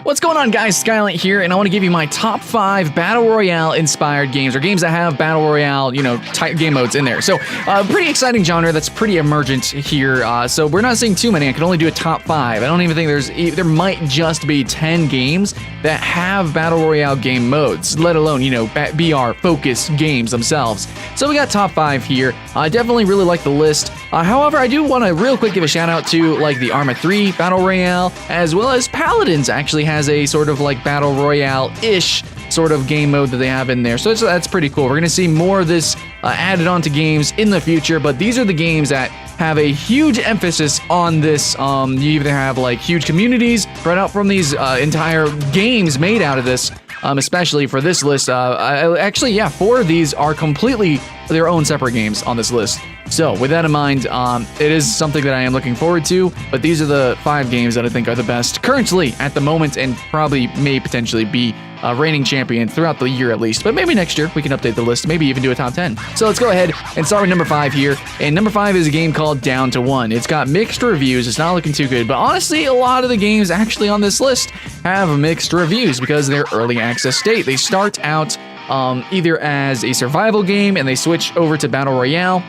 What's going on, guys? Skylight here, and I want to give you my top 5 Battle Royale inspired games, or games that have Battle Royale, type game modes in there. So, pretty exciting genre that's pretty emergent here. So we're not seeing too many. I can only do a top 5. I don't even think there might just be 10 games that have Battle Royale game modes, let alone, BR focused games themselves. So we got top 5 here. I definitely really like the list. However, I do want to real quick give a shout out to like the Arma 3 Battle Royale, as well as Paladins actually has a sort of like Battle Royale-ish sort of game mode that they have in there. So that's pretty cool. We're going to see more of this added onto games in the future, but these are the games that have a huge emphasis on this. You either have like huge communities spread out from these entire games made out of this, especially for this list. Actually, 4 of these are completely their own separate games on this list. So with that in mind, it is something that I am looking forward to, but these are the 5 games that I think are the best currently at the moment, and probably may potentially be reigning champion throughout the year at least. But maybe next year we can update the list, maybe even do a top 10. So let's go ahead and start with number 5 here. And number 5 is a game called Down to 1. It's got mixed reviews. It's not looking too good, but honestly, a lot of the games actually on this list have mixed reviews because they're early access state. They start out either as a survival game and they switch over to Battle Royale,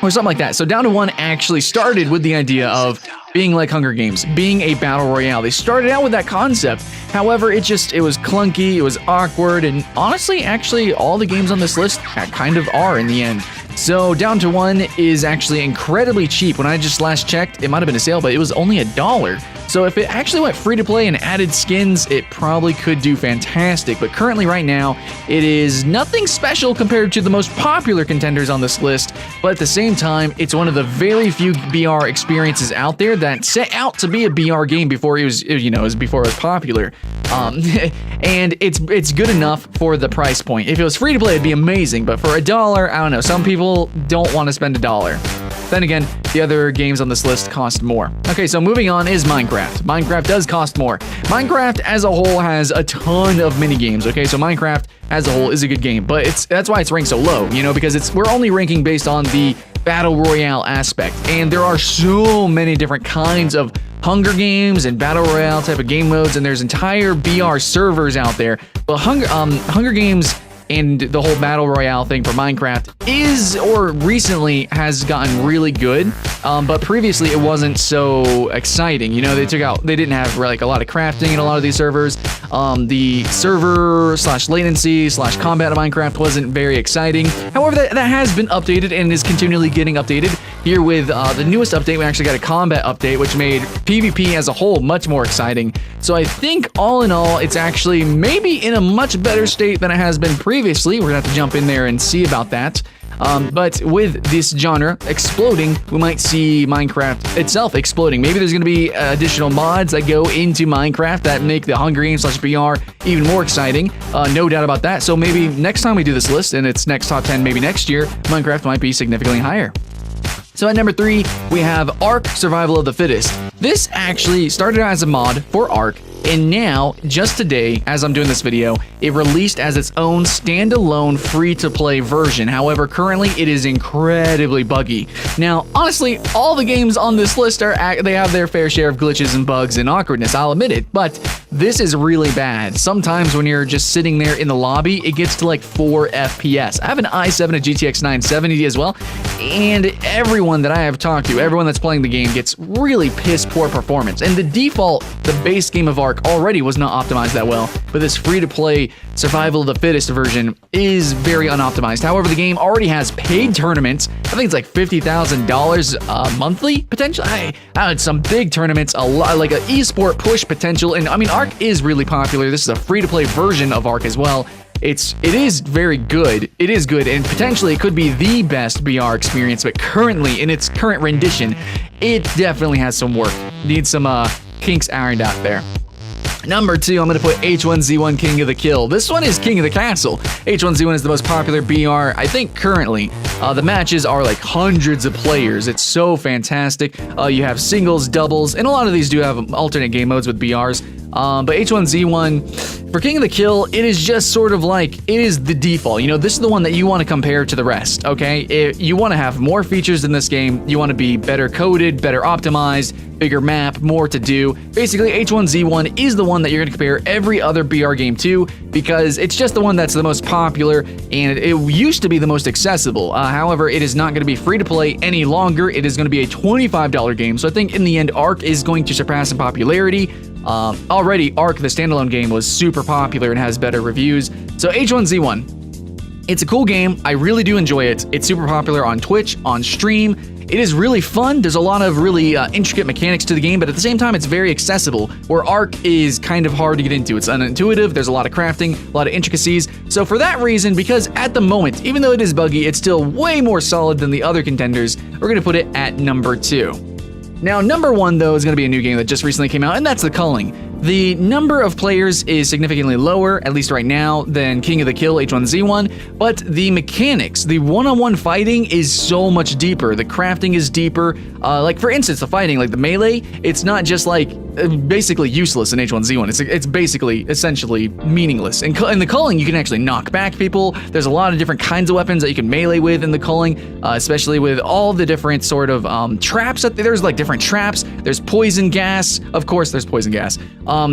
or something like that. So Down to 1 actually started with the idea of being like Hunger Games, being a Battle Royale. They started out with that concept. However, it was clunky, it was awkward, and honestly, actually, all the games on this list kind of are in the end. So Down to 1 is actually incredibly cheap. When I just last checked, it might have been a sale, but it was only $1. So if it actually went free to play and added skins, it probably could do fantastic. But currently right now, it is nothing special compared to the most popular contenders on this list. But at the same time, it's one of the very few BR experiences out there that set out to be a BR game before it was popular. And it's good enough for the price point. If it was free to play, it'd be amazing. But for $1, I don't know. Some people don't want to spend $1. Then again, the other games on this list cost more. Okay, so moving on is Minecraft. Minecraft does cost more. Minecraft as a whole has a ton of mini games. Okay, so Minecraft as a whole is a good game, but that's why it's ranked so low, because we're only ranking based on the Battle Royale aspect. And there are so many different kinds of Hunger Games and Battle Royale type of game modes, and there's entire BR servers out there. But Hunger Games and the whole Battle Royale thing for Minecraft recently has gotten really good, but previously it wasn't so exciting. They didn't have like a lot of crafting in a lot of these servers. The server / latency / combat of Minecraft wasn't very exciting. However, that has been updated and is continually getting updated. Here with the newest update, we actually got a combat update, which made PvP as a whole much more exciting. So I think all in all, it's actually maybe in a much better state than it has been previously. We're gonna have to jump in there and see about that. But with this genre exploding, we might see Minecraft itself exploding. Maybe there's going to be additional mods that go into Minecraft that make the Hunger Games / BR even more exciting. No doubt about that. So maybe next time we do this list, and it's next top 10, maybe next year, Minecraft might be significantly higher. So at number 3, we have Ark Survival of the Fittest. This actually started out as a mod for Ark, and now, just today, as I'm doing this video, it released as its own standalone free-to-play version. However, currently, it is incredibly buggy. Now, honestly, all the games on this list they have their fair share of glitches and bugs and awkwardness, I'll admit it, but this is really bad. Sometimes when you're just sitting there in the lobby, it gets to like 4 FPS. I have an i7, a GTX 970 as well, and everyone that I have talked to, everyone that's playing the game gets really piss-poor performance. And the base game of Ark already was not optimized that well, but this free-to-play Survival of the Fittest version is very unoptimized. However, the game already has paid tournaments. I think it's like $50,000 monthly potential. I had some big tournaments, a lot like an esport push potential, and I mean Ark is really popular. This is a free-to-play version of Ark as well. It is very good. It is good, and potentially it could be the best BR experience, but currently, in its current rendition, it definitely has some work. Needs some kinks ironed out there. Number 2, I'm going to put H1Z1 King of the Kill. This one is King of the Castle. H1Z1 is the most popular BR, I think, currently. The matches are like hundreds of players. It's so fantastic. You have singles, doubles, and a lot of these do have alternate game modes with BRs. But H1Z1, for King of the Kill, it is just sort of like, it is the default. You know, this is the one that you want to compare to the rest, okay? You want to have more features in this game. You want to be better coded, better optimized, bigger map, more to do. Basically, H1Z1 is the one that you're going to compare every other BR game to, because it's just the one that's the most popular, and it used to be the most accessible. However, it is not going to be free to play any longer. It is going to be a $25 game, so I think in the end, Ark is going to surpass in popularity. Already, Ark, the standalone game, was super popular and has better reviews. So H1Z1, it's a cool game. I really do enjoy it. It's super popular on Twitch, on stream. It is really fun. There's a lot of really intricate mechanics to the game, but at the same time, it's very accessible, where Ark is kind of hard to get into. It's unintuitive. There's a lot of crafting, a lot of intricacies. So for that reason, because at the moment, even though it is buggy, it's still way more solid than the other contenders, we're going to put it at number 2. Now, number 1, though, is going to be a new game that just recently came out, and that's The Culling. The number of players is significantly lower, at least right now, than King of the Kill H1Z1, but the mechanics, the one-on-one fighting is so much deeper. The crafting is deeper. Like, for instance, the fighting, like the melee, it's not just like basically useless in H1Z1. It's basically, essentially meaningless. In the Culling, you can actually knock back people. There's a lot of different kinds of weapons that you can melee with in the Culling, especially with all the different sort of traps. There's like different traps. There's poison gas. Of course, there's poison gas.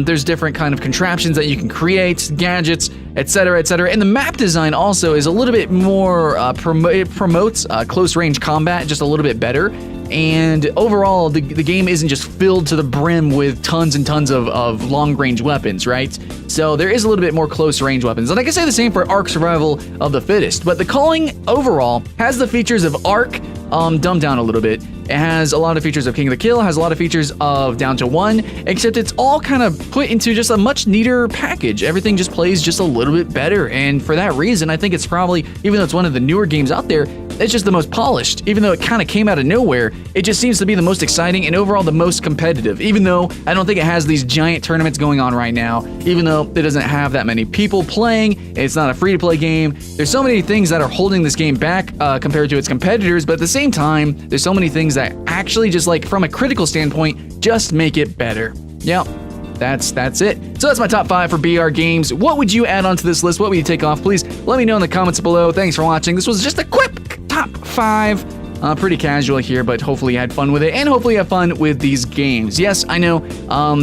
There's different kind of contraptions that you can create, gadgets, etc., etc. And the map design also is a little bit more, it promotes close range combat just a little bit better. And overall, the game isn't just filled to the brim with tons and tons of long-range weapons, right? So there is a little bit more close-range weapons. And I can say the same for Ark Survival of the Fittest. But the Culling, overall, has the features of Ark dumbed down a little bit. It has a lot of features of King of the Kill, has a lot of features of Down to 1, except it's all kind of put into just a much neater package. Everything just plays just a little bit better, and for that reason, I think it's probably, even though it's one of the newer games out there, it's just the most polished. Even though it kind of came out of nowhere, it just seems to be the most exciting and overall the most competitive, even though I don't think it has these giant tournaments going on right now, even though it doesn't have that many people playing, it's not a free-to-play game. There's so many things that are holding this game back compared to its competitors, but at the same time, there's so many things that actually just like from a critical standpoint just make it better. Yep, that's it. So that's my top 5 for BR games. What would you add onto this list? What would you take off? Please let me know in the comments below. Thanks for watching. This was just a quick top 5. Pretty casual here, but hopefully you had fun with it, and hopefully you have fun with these games. Yes, I know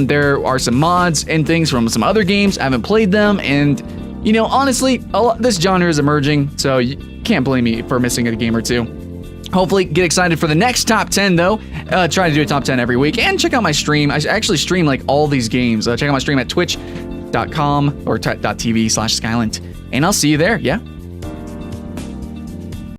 there are some mods and things from some other games. I haven't played them, and you know, honestly, this genre is emerging, so you can't blame me for missing a game or two. Hopefully, get excited for the next top 10, though. Try to do a top 10 every week. And check out my stream. I actually stream, like, all these games. Check out my stream at twitch.com or .tv/Skylint. And I'll see you there, yeah?